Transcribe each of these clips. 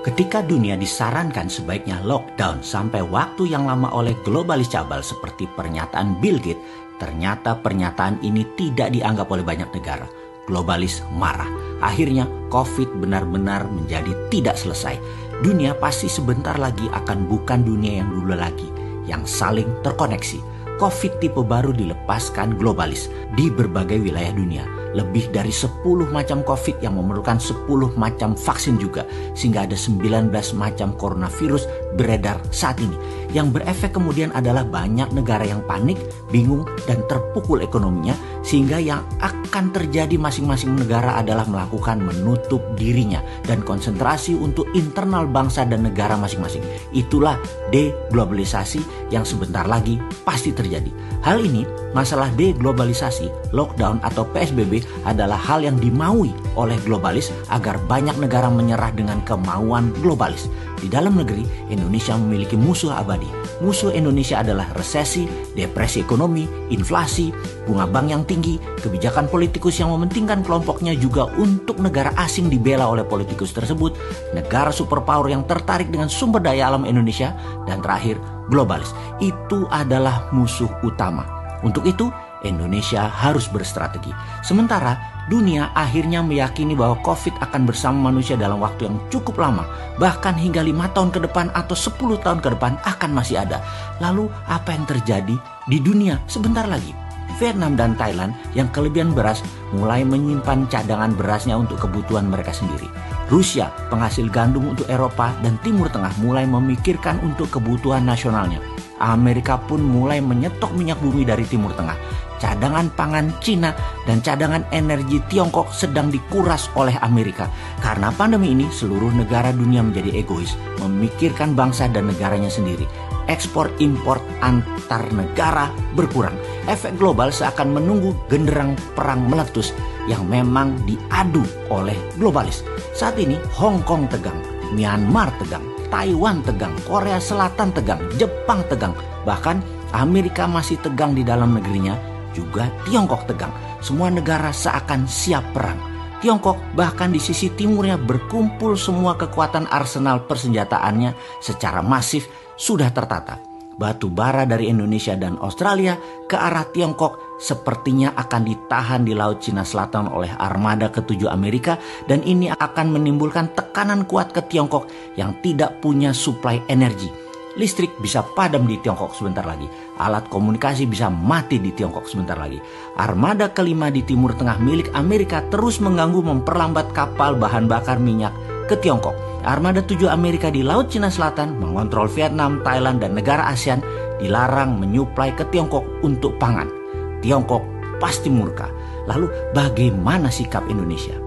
Ketika dunia disarankan sebaiknya lockdown sampai waktu yang lama oleh globalis cabal seperti pernyataan Bill Gates, ternyata pernyataan ini tidak dianggap oleh banyak negara. Globalis marah. Akhirnya COVID benar-benar menjadi tidak selesai. Dunia pasti sebentar lagi akan bukan dunia yang dulu lagi, yang saling terkoneksi. COVID tipe baru dilepaskan globalis di berbagai wilayah dunia. Lebih dari 10 macam COVID yang memerlukan 10 macam vaksin juga. Sehingga ada 19 macam coronavirus beredar saat ini. Yang berefek kemudian adalah banyak negara yang panik, bingung, dan terpukul ekonominya. Sehingga yang akan terjadi masing-masing negara adalah melakukan menutup dirinya dan konsentrasi untuk internal bangsa dan negara masing-masing. Itulah deglobalisasi yang sebentar lagi pasti terjadi. Hal ini, masalah deglobalisasi, lockdown atau PSBB adalah hal yang dimaui oleh globalis agar banyak negara menyerah dengan kemauan globalis. Di dalam negeri, Indonesia memiliki musuh abadi. Musuh Indonesia adalah resesi, depresi ekonomi, inflasi, bunga bank yang tinggi, kebijakan politikus yang mementingkan kelompoknya juga untuk negara asing dibela oleh politikus tersebut, negara superpower yang tertarik dengan sumber daya alam Indonesia, dan terakhir, globalis. Itu adalah musuh utama. Untuk itu, Indonesia harus berstrategi. Sementara dunia akhirnya meyakini bahwa COVID akan bersama manusia dalam waktu yang cukup lama, bahkan hingga 5 tahun ke depan atau 10 tahun ke depan akan masih ada. Lalu apa yang terjadi di dunia sebentar lagi? Vietnam dan Thailand yang kelebihan beras mulai menyimpan cadangan berasnya untuk kebutuhan mereka sendiri. Rusia, penghasil gandum untuk Eropa dan Timur Tengah, mulai memikirkan untuk kebutuhan nasionalnya. Amerika pun mulai menyetok minyak bumi dari Timur Tengah. Cadangan pangan Cina dan cadangan energi Tiongkok sedang dikuras oleh Amerika. Karena pandemi ini, seluruh negara dunia menjadi egois, memikirkan bangsa dan negaranya sendiri. Ekspor-impor antar negara berkurang. Efek global seakan menunggu genderang perang meletus yang memang diadu oleh globalis. Saat ini Hong Kong tegang, Myanmar tegang, Taiwan tegang, Korea Selatan tegang, Jepang tegang. Bahkan Amerika masih tegang di dalam negerinya, juga Tiongkok tegang. Semua negara seakan siap perang. Tiongkok bahkan di sisi timurnya berkumpul semua kekuatan arsenal persenjataannya secara masif sudah tertata. Batu bara dari Indonesia dan Australia ke arah Tiongkok sepertinya akan ditahan di Laut Cina Selatan oleh armada ke-7 Amerika, dan ini akan menimbulkan tekanan kuat ke Tiongkok yang tidak punya suplai energi. Listrik bisa padam di Tiongkok sebentar lagi. Alat komunikasi bisa mati di Tiongkok sebentar lagi. Armada kelima di Timur Tengah milik Amerika terus mengganggu memperlambat kapal bahan bakar minyak ke Tiongkok. Armada 7 Amerika di Laut Cina Selatan mengontrol Vietnam, Thailand, dan negara ASEAN dilarang menyuplai ke Tiongkok untuk pangan. Tiongkok pasti murka. Lalu bagaimana sikap Indonesia?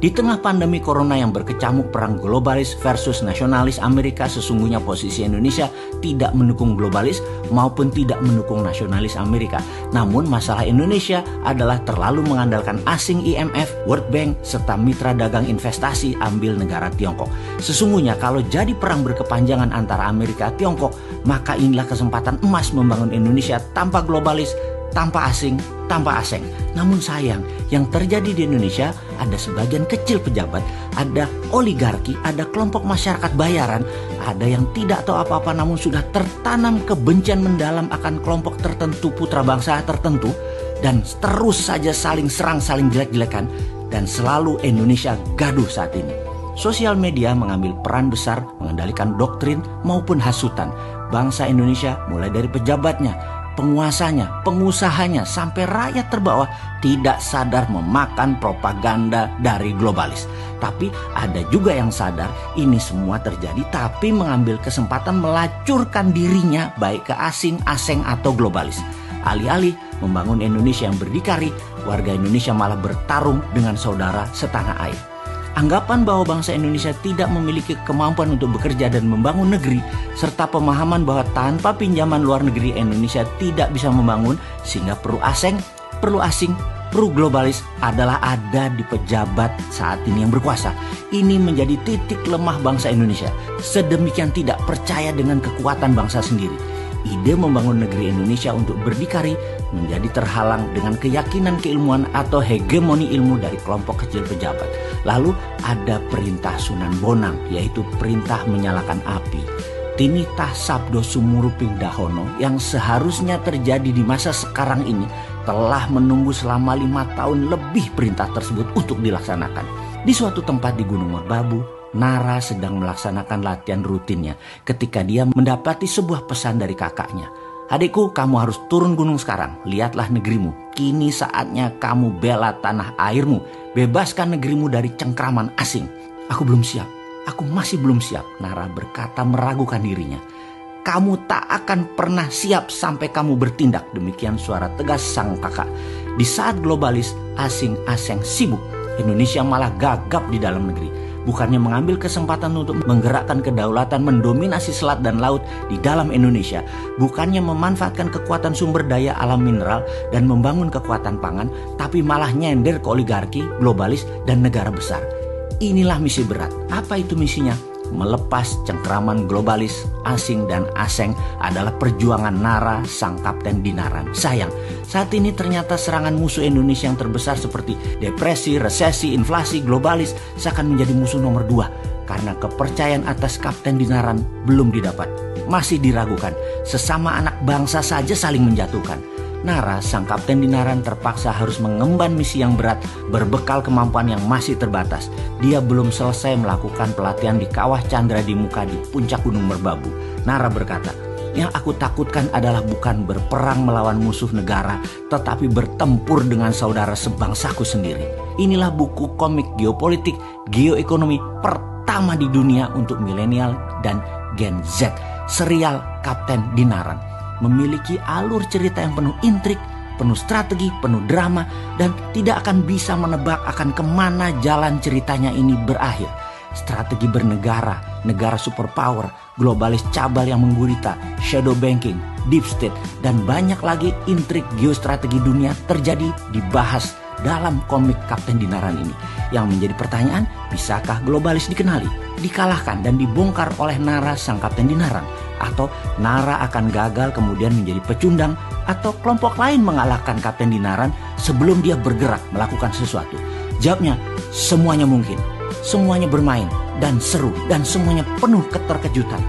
Di tengah pandemi corona yang berkecamuk perang globalis versus nasionalis Amerika, sesungguhnya posisi Indonesia tidak mendukung globalis maupun tidak mendukung nasionalis Amerika. Namun masalah Indonesia adalah terlalu mengandalkan asing IMF, World Bank, serta mitra dagang investasi ambil negara Tiongkok. Sesungguhnya kalau jadi perang berkepanjangan antara Amerika dan Tiongkok, maka inilah kesempatan emas membangun Indonesia tanpa globalis, tanpa asing, tanpa asing. Namun sayang, yang terjadi di Indonesia ada sebagian kecil pejabat, ada oligarki, ada kelompok masyarakat bayaran, ada yang tidak tahu apa-apa namun sudah tertanam kebencian mendalam akan kelompok tertentu, putra bangsa tertentu, dan terus saja saling serang, saling jelek-jelekan, dan selalu Indonesia gaduh saat ini. Sosial media mengambil peran besar mengendalikan doktrin maupun hasutan. Bangsa Indonesia mulai dari pejabatnya, penguasanya, pengusahanya, sampai rakyat terbawah tidak sadar memakan propaganda dari globalis. Tapi ada juga yang sadar ini semua terjadi tapi mengambil kesempatan melacurkan dirinya baik ke asing atau globalis. Alih-alih membangun Indonesia yang berdikari, warga Indonesia malah bertarung dengan saudara setanah air. Anggapan bahwa bangsa Indonesia tidak memiliki kemampuan untuk bekerja dan membangun negeri, serta pemahaman bahwa tanpa pinjaman luar negeri Indonesia tidak bisa membangun, sehingga perlu asing, perlu globalis adalah ada di pejabat saat ini yang berkuasa. Ini menjadi titik lemah bangsa Indonesia. Sedemikian tidak percaya dengan kekuatan bangsa sendiri. ide membangun negeri Indonesia untuk berdikari menjadi terhalang dengan keyakinan keilmuan atau hegemoni ilmu dari kelompok kecil pejabat. Lalu ada perintah Sunan Bonang, yaitu perintah menyalakan api. Tinitah sabdo sumuruping dahono yang seharusnya terjadi di masa sekarang ini telah menunggu selama 5 tahun lebih perintah tersebut untuk dilaksanakan. Di suatu tempat di Gunung Merbabu, Nara sedang melaksanakan latihan rutinnya ketika dia mendapati sebuah pesan dari kakaknya. Adikku, kamu harus turun gunung sekarang. Lihatlah negerimu. Kini saatnya kamu bela tanah airmu. Bebaskan negerimu dari cengkraman asing. Aku belum siap. Aku masih belum siap. Nara berkata meragukan dirinya. Kamu tak akan pernah siap sampai kamu bertindak. Demikian suara tegas sang kakak. Di saat globalis asing-asing sibuk, Indonesia malah gagap di dalam negeri. Bukannya mengambil kesempatan untuk menggerakkan kedaulatan mendominasi selat dan laut di dalam Indonesia. Bukannya memanfaatkan kekuatan sumber daya alam mineral dan membangun kekuatan pangan. Tapi malah nyender ke oligarki, globalis, dan negara besar. Inilah misi berat. Apa itu misinya? Melepas cengkraman globalis, asing dan aseng adalah perjuangan Nara sang kapten Dinaran. Sayang, saat ini ternyata serangan musuh Indonesia yang terbesar seperti depresi, resesi, inflasi, globalis seakan menjadi musuh nomor 2 karena kepercayaan atas kapten Dinaran belum didapat. Masih diragukan, sesama anak bangsa saja saling menjatuhkan. Nara, sang kapten Dinaran terpaksa harus mengemban misi yang berat berbekal kemampuan yang masih terbatas. Dia belum selesai melakukan pelatihan di Kawah Chandra di Muka di puncak Gunung Merbabu. Nara berkata, yang aku takutkan adalah bukan berperang melawan musuh negara, tetapi bertempur dengan saudara sebangsaku sendiri. Inilah buku komik geopolitik, geoekonomi pertama di dunia untuk milenial dan Gen Z, serial Kapten Dinaran. Memiliki alur cerita yang penuh intrik, penuh strategi, penuh drama, dan tidak akan bisa menebak akan kemana jalan ceritanya ini berakhir. Strategi bernegara, negara superpower, globalis cabal yang menggurita, shadow banking, deep state, dan banyak lagi intrik geostrategi dunia terjadi dibahas dalam komik Kapten Dinaran ini. Yang menjadi pertanyaan, bisakah globalis dikenali, dikalahkan, dan dibongkar oleh Nara sang Kapten Dinaran? Atau Nara akan gagal kemudian menjadi pecundang, atau kelompok lain mengalahkan Kapten Dinaran sebelum dia bergerak melakukan sesuatu? Jawabnya, semuanya mungkin, semuanya bermain dan seru, dan semuanya penuh keterkejutan.